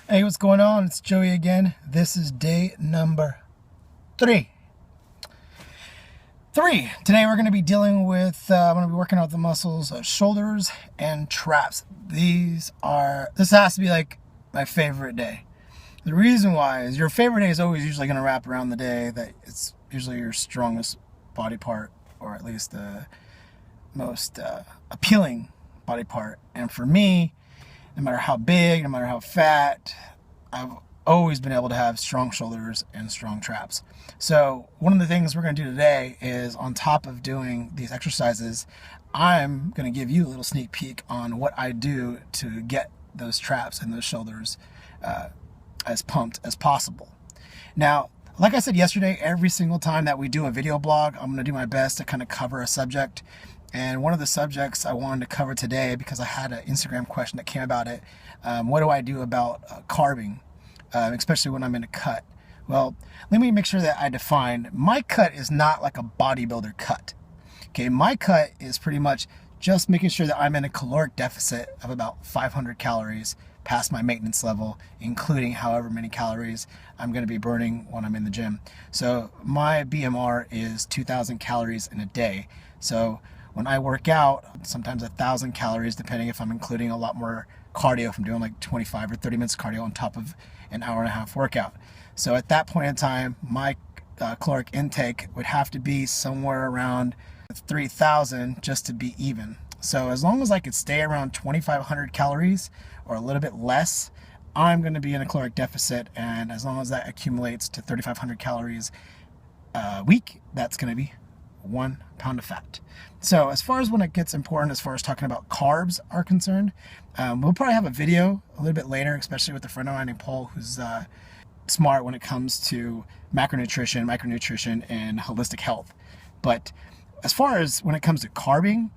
Hey, what's going on? It's Joey again. This is day number three. Today we're going to be dealing with, I'm going to be working out the muscles of shoulders and traps. This has to be like my favorite day. The reason why is your favorite day is always usually going to wrap around the day that it's usually your strongest body part, or at least the most appealing body part. And for me, no matter how big, no matter how fat, I've always been able to have strong shoulders and strong traps. So one of the things we're going to do today is, on top of doing these exercises, I'm going to give you a little sneak peek on what I do to get those traps and those shoulders as pumped as possible. Now, like I said yesterday, every single time that we do a video blog, I'm going to do my best to kind of cover a subject. And one of the subjects I wanted to cover today, because I had an Instagram question that came about it, what do I do about carbing, especially when I'm in a cut? Well, let me make sure that I define. My cut is not like a bodybuilder cut. Okay, my cut is pretty much just making sure that I'm in a caloric deficit of about 500 calories past my maintenance level, including however many calories I'm going to be burning when I'm in the gym. So my BMR is 2,000 calories in a day. So when I work out, sometimes 1,000 calories, depending if I'm including a lot more cardio, if I'm doing like 25 or 30 minutes cardio on top of an hour and a half workout. So at that point in time, my caloric intake would have to be somewhere around 3,000 just to be even. So as long as I could stay around 2,500 calories or a little bit less, I'm going to be in a caloric deficit. And as long as that accumulates to 3,500 calories a week, that's going to be 1 pound of fat. So as far as when it gets important, as far as talking about carbs are concerned, we'll probably have a video a little bit later, especially with a friend of mine named Paul, who's smart when it comes to macronutrition, micronutrition, and holistic health. But as far as when it comes to carbing,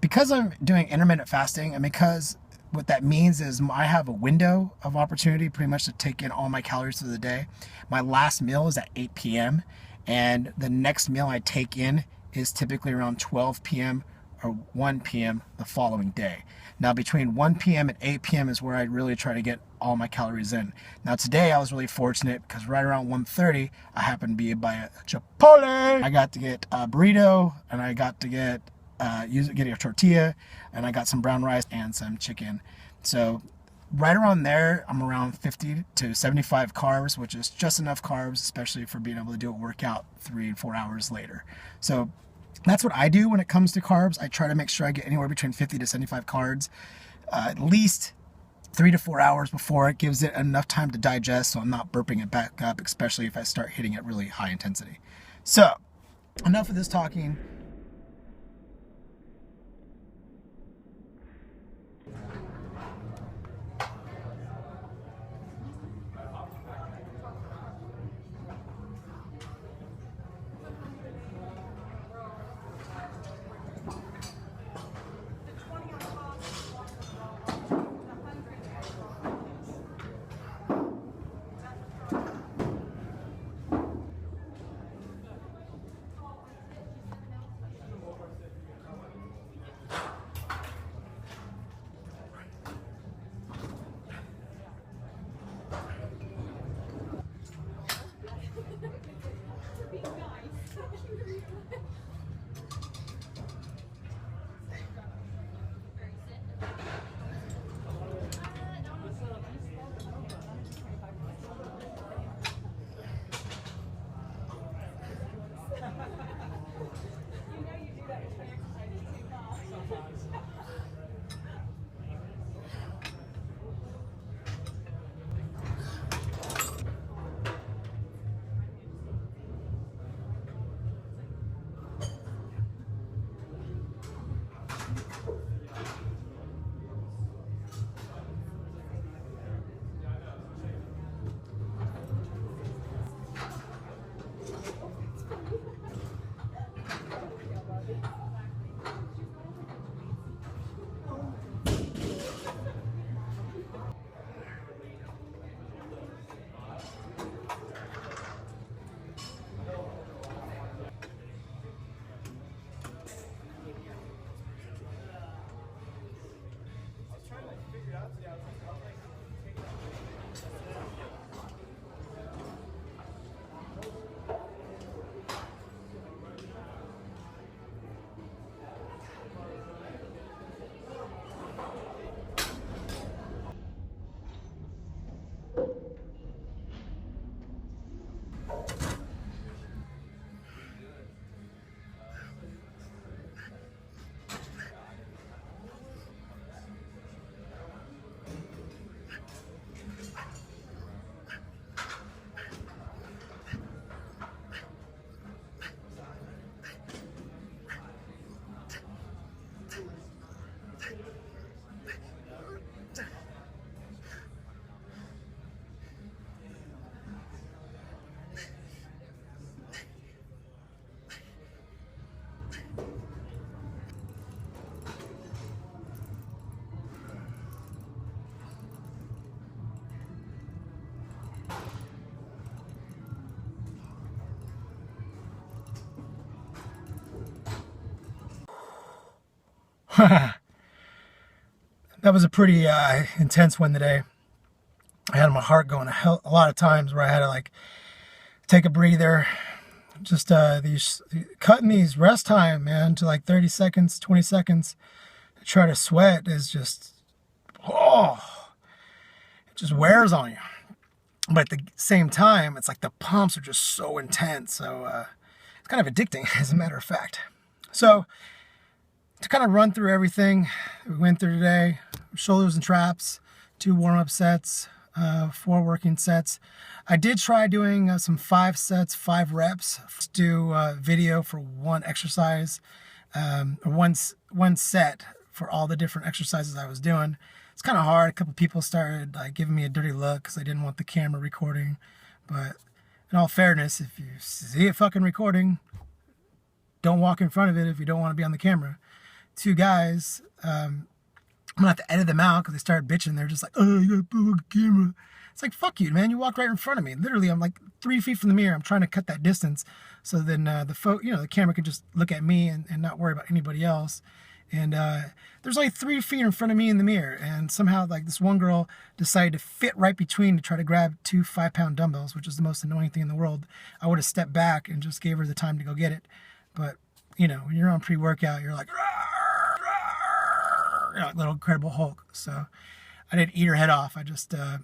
because I'm doing intermittent fasting, and because what that means is I have a window of opportunity pretty much to take in all my calories for the day. My last meal is at 8 p.m. and the next meal I take in is typically around 12 p.m. or 1 p.m. the following day. Now between 1 p.m. and 8 p.m. is where I really try to get all my calories in. Now today I was really fortunate because right around 1:30 I happened to be by a Chipotle. I got to get a burrito, and I got to get getting a tortilla, and I got some brown rice and some chicken. So right around there, I'm around 50 to 75 carbs, which is just enough carbs, especially for being able to do a workout 3 and 4 hours later. So that's what I do when it comes to carbs. I try to make sure I get anywhere between 50 to 75 carbs, at least 3 to 4 hours before. It gives it enough time to digest, so I'm not burping it back up, especially if I start hitting it really high intensity. So enough of this talking. That was a pretty intense one today. I had my heart going a lot of times where I had to like take a breather. Just cutting these rest time, man, to like 30 seconds, 20 seconds to try to sweat is just, it just wears on you. But at the same time, it's like the pumps are just so intense. So it's kind of addicting, as a matter of fact. So to kind of run through everything we went through today, shoulders and traps, 2 warm-up sets, 4 working sets. I did try doing some 5 sets, 5 reps. Just do video for one exercise, or one set for all the different exercises I was doing. It's kind of hard. A couple people started like giving me a dirty look because I didn't want the camera recording. But in all fairness, if you see it fucking recording, don't walk in front of it if you don't want to be on the camera. 2 guys, I'm gonna have to edit them out because they started bitching. They're just like, oh, you gotta put on the camera. It's like, fuck you, man. You walked right in front of me. Literally, I'm like 3 feet from the mirror. I'm trying to cut that distance so then the camera can just look at me and not worry about anybody else. And there's only 3 feet in front of me in the mirror. And somehow, like, this one girl decided to fit right between to try to grab 2 5-pound dumbbells, which is the most annoying thing in the world. I would have stepped back and just gave her the time to go get it. But, you know, when you're on pre-workout, you're like, like little Incredible Hulk. So I didn't eat her head off. I just tried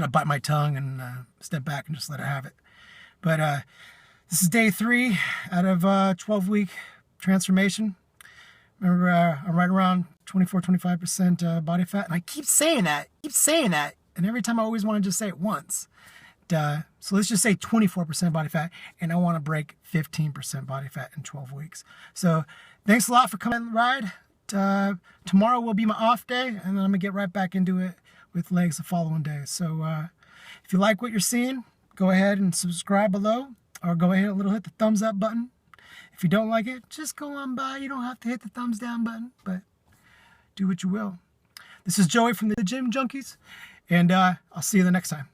to bite my tongue and step back and just let her have it. But this is day 3 out of 12-week transformation. Remember, I'm right around 24-25% body fat, and I keep saying that, and every time I always want to just say it once. So let's just say 24% body fat, and I want to break 15% body fat in 12 weeks. So thanks a lot for coming on the ride. Tomorrow will be my off day, and then I'm going to get right back into it with legs the following day. So if you like what you're seeing, go ahead and subscribe below, or go ahead and hit the thumbs up button. If you don't like it, just go on by. You don't have to hit the thumbs down button, but do what you will. This is Joey from the Gym Junkies, and I'll see you the next time.